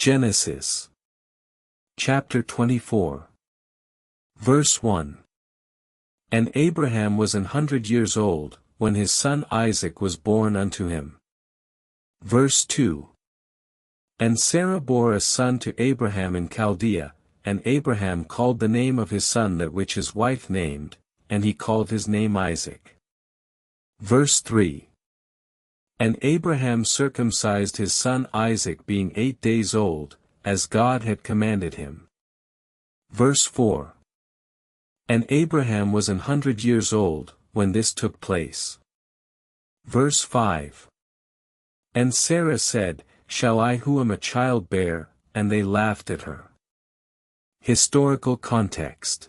Genesis chapter 24. Verse 1. And Abraham was 100 years old, when his son Isaac was born unto him. Verse 2. And Sarah bore a son to Abraham in Chaldea, and Abraham called the name of his son that which his wife named, and he called his name Isaac. Verse 3. And Abraham circumcised his son Isaac being 8 days old, as God had commanded him. Verse 4. And Abraham was 100 years old, when this took place. Verse 5. And Sarah said, Shall I who am a child bear? And they laughed at her. Historical context.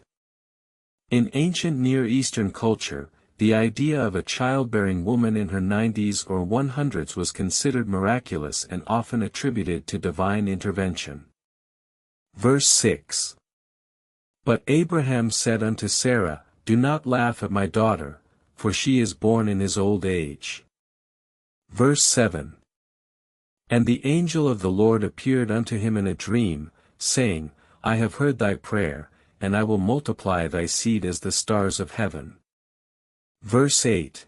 In ancient Near Eastern culture, the idea of a childbearing woman in her 90s or 100s was considered miraculous and often attributed to divine intervention. Verse 6. But Abraham said unto Sarah, Do not laugh at my daughter, for she is born in his old age. Verse 7. And the angel of the Lord appeared unto him in a dream, saying, I have heard thy prayer, and I will multiply thy seed as the stars of heaven. Verse 8.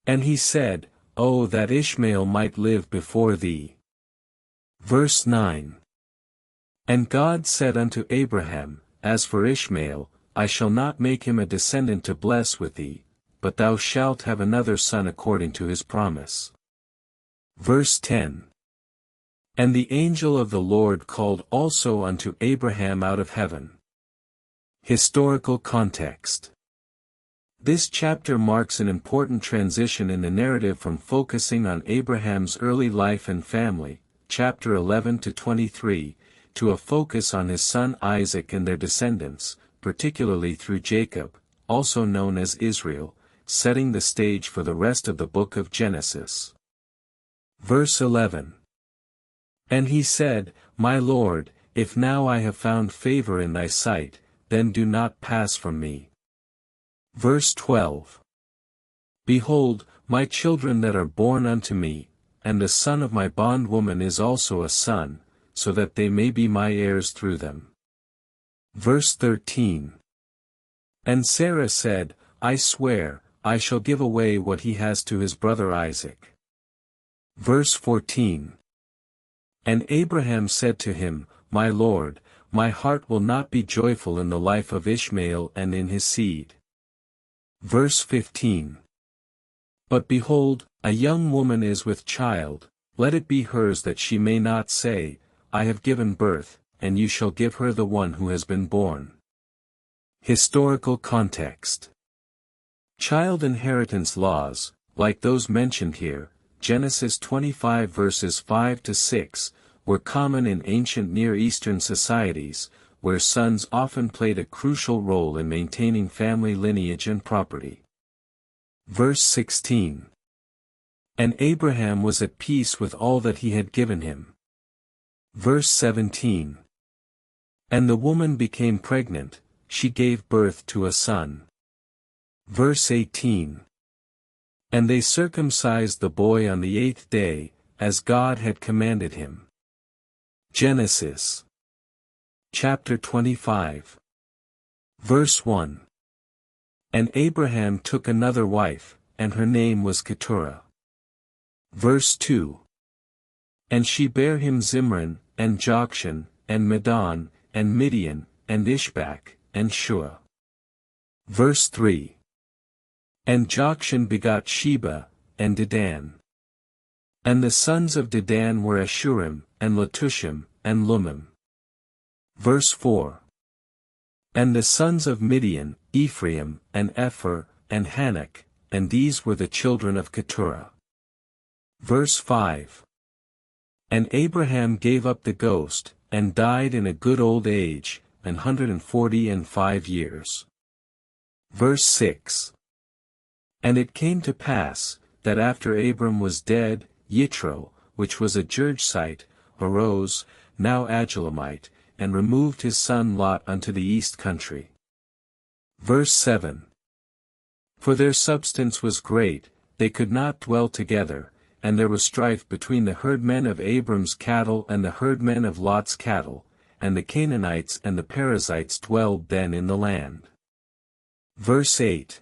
And he said, O that Ishmael might live before thee. Verse 9. And God said unto Abraham, As for Ishmael, I shall not make him a descendant to bless with thee, but thou shalt have another son according to his promise. Verse 10. And the angel of the Lord called also unto Abraham out of heaven. Historical context. This chapter marks an important transition in the narrative from focusing on Abraham's early life and family, chapter 11 to 23, to a focus on his son Isaac and their descendants, particularly through Jacob, also known as Israel, setting the stage for the rest of the book of Genesis. Verse 11. And he said, My Lord, if now I have found favor in thy sight, then do not pass from me. Verse 12. Behold, my children that are born unto me, and the son of my bondwoman is also a son, so that they may be my heirs through them. Verse 13. And Sarah said, I swear, I shall give away what he has to his brother Isaac. Verse 14. And Abraham said to him, My Lord, my heart will not be joyful in the life of Ishmael and in his seed. Verse 15. But behold, a young woman is with child, let it be hers that she may not say, I have given birth, and you shall give her the one who has been born. Historical context. Child inheritance laws, like those mentioned here, Genesis 25 verses 5 to 6, were common in ancient Near Eastern societies, where sons often played a crucial role in maintaining family lineage and property. Verse 16. And Abraham was at peace with all that he had given him. Verse 17. And the woman became pregnant, she gave birth to a son. Verse 18. And they circumcised the boy on the 8th day, as God had commanded him. Genesis chapter 25. Verse 1. And Abraham took another wife, and her name was Keturah. Verse 2. And she bare him Zimran, and Jokshan, and Medan, and Midian, and Ishbak, and Shua. Verse 3. And Jokshan begot Sheba, and Dedan. And the sons of Dedan were Ashurim, and Letushim, and Lumim. Verse 4. And the sons of Midian, Ephraim, and Epher, and Hanok, and these were the children of Keturah. Verse 5. And Abraham gave up the ghost, and died in a good old age, 145 years. Verse 6. And it came to pass, that after Abram was dead, Yitro, which was a Girgashite, arose, now Adullamite, and removed his son Lot unto the east country. Verse 7. For their substance was great, they could not dwell together, and there was strife between the herdmen of Abram's cattle and the herdmen of Lot's cattle, and the Canaanites and the Perizzites dwelled then in the land. Verse 8.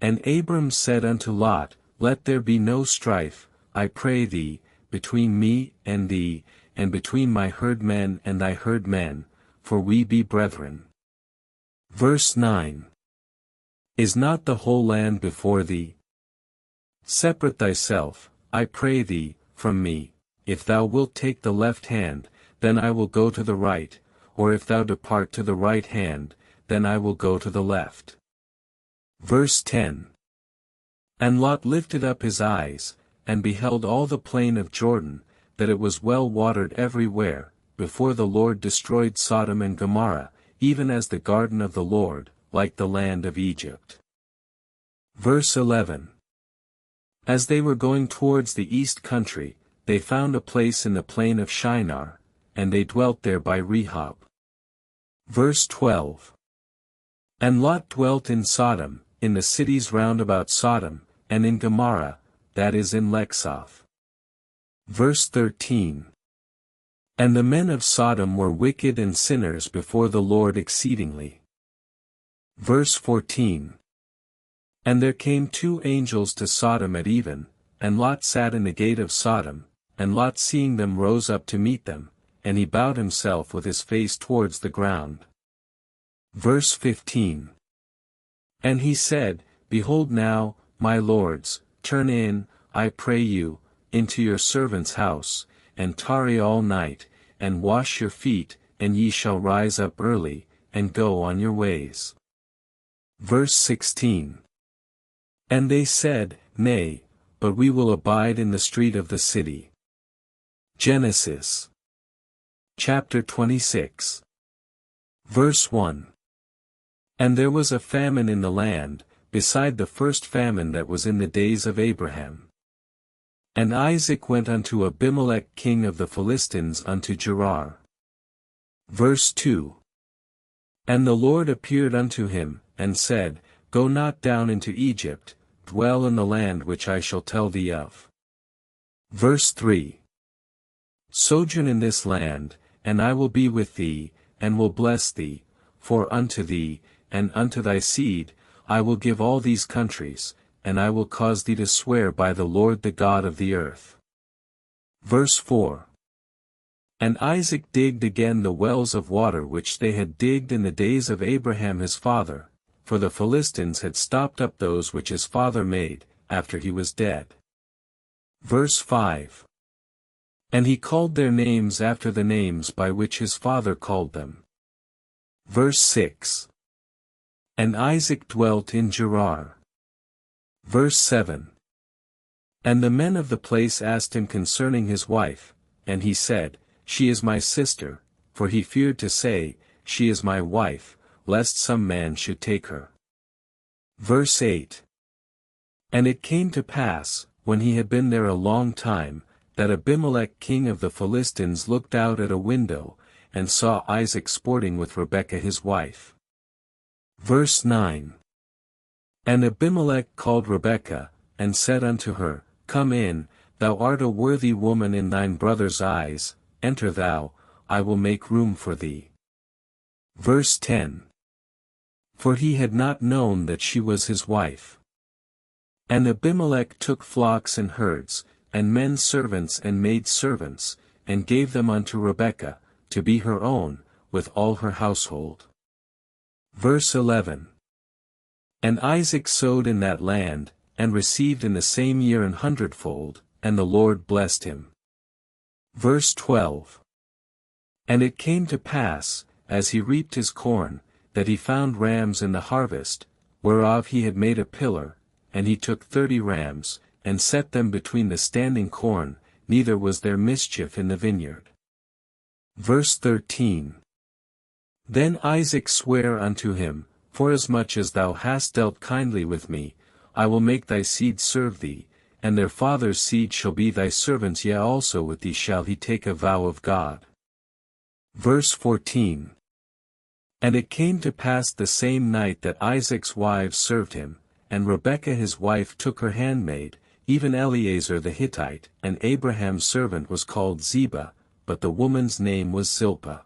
And Abram said unto Lot, Let there be no strife, I pray thee, between me and thee, and between my herdmen and thy herdmen, for we be brethren. Verse 9. Is not the whole land before thee? Separate thyself, I pray thee, from me. If thou wilt take the left hand, then I will go to the right, or if thou depart to the right hand, then I will go to the left. Verse 10. And Lot lifted up his eyes, and beheld all the plain of Jordan, that it was well watered everywhere, before the Lord destroyed Sodom and Gomorrah, even as the garden of the Lord, like the land of Egypt. Verse 11. As they were going towards the east country, they found a place in the plain of Shinar, and they dwelt there by Rehob. Verse 12. And Lot dwelt in Sodom, in the cities round about Sodom, and in Gomorrah, that is in Lexoth. Verse 13. And the men of Sodom were wicked and sinners before the Lord exceedingly. Verse 14. And there came 2 angels to Sodom at even, and Lot sat in the gate of Sodom, and Lot seeing them rose up to meet them, and he bowed himself with his face towards the ground. Verse 15. And he said, Behold now, my lords, turn in, I pray you, into your servant's house, and tarry all night, and wash your feet, and ye shall rise up early, and go on your ways. Verse 16. And they said, Nay, but we will abide in the street of the city. Genesis chapter 26. Verse 1. And there was a famine in the land, beside the first famine that was in the days of Abraham. And Isaac went unto Abimelech king of the Philistines unto Gerar. Verse 2. And the Lord appeared unto him, and said, Go not down into Egypt, dwell in the land which I shall tell thee of. Verse 3. Sojourn in this land, and I will be with thee, and will bless thee, for unto thee, and unto thy seed, I will give all these countries, and I will cause thee to swear by the Lord the God of the earth. Verse 4. And Isaac digged again the wells of water which they had digged in the days of Abraham his father, for the Philistines had stopped up those which his father made, after he was dead. Verse 5. And he called their names after the names by which his father called them. Verse 6. And Isaac dwelt in Gerar. Verse 7. And the men of the place asked him concerning his wife, and he said, She is my sister, for he feared to say, She is my wife, lest some man should take her. Verse 8. And it came to pass, when he had been there a long time, that Abimelech king of the Philistines looked out at a window, and saw Isaac sporting with Rebekah his wife. Verse 9. And Abimelech called Rebekah, and said unto her, Come in, thou art a worthy woman in thine brother's eyes, enter thou, I will make room for thee. Verse 10. For he had not known that she was his wife. And Abimelech took flocks and herds, and men servants and maid servants, and gave them unto Rebekah, to be her own, with all her household. Verse 11. And Isaac sowed in that land, and received in the same year 100-fold, and the Lord blessed him. Verse 12. And it came to pass, as he reaped his corn, that he found rams in the harvest, whereof he had made a pillar, and he took 30 rams, and set them between the standing corn, neither was there mischief in the vineyard. Verse 13. Then Isaac sware unto him, Forasmuch as thou hast dealt kindly with me, I will make thy seed serve thee, and their father's seed shall be thy servants, yea also with thee shall he take a vow of God. Verse 14. And it came to pass the same night that Isaac's wives served him, and Rebekah his wife took her handmaid, even Eleazar the Hittite, and Abraham's servant was called Ziba, but the woman's name was Zilpah.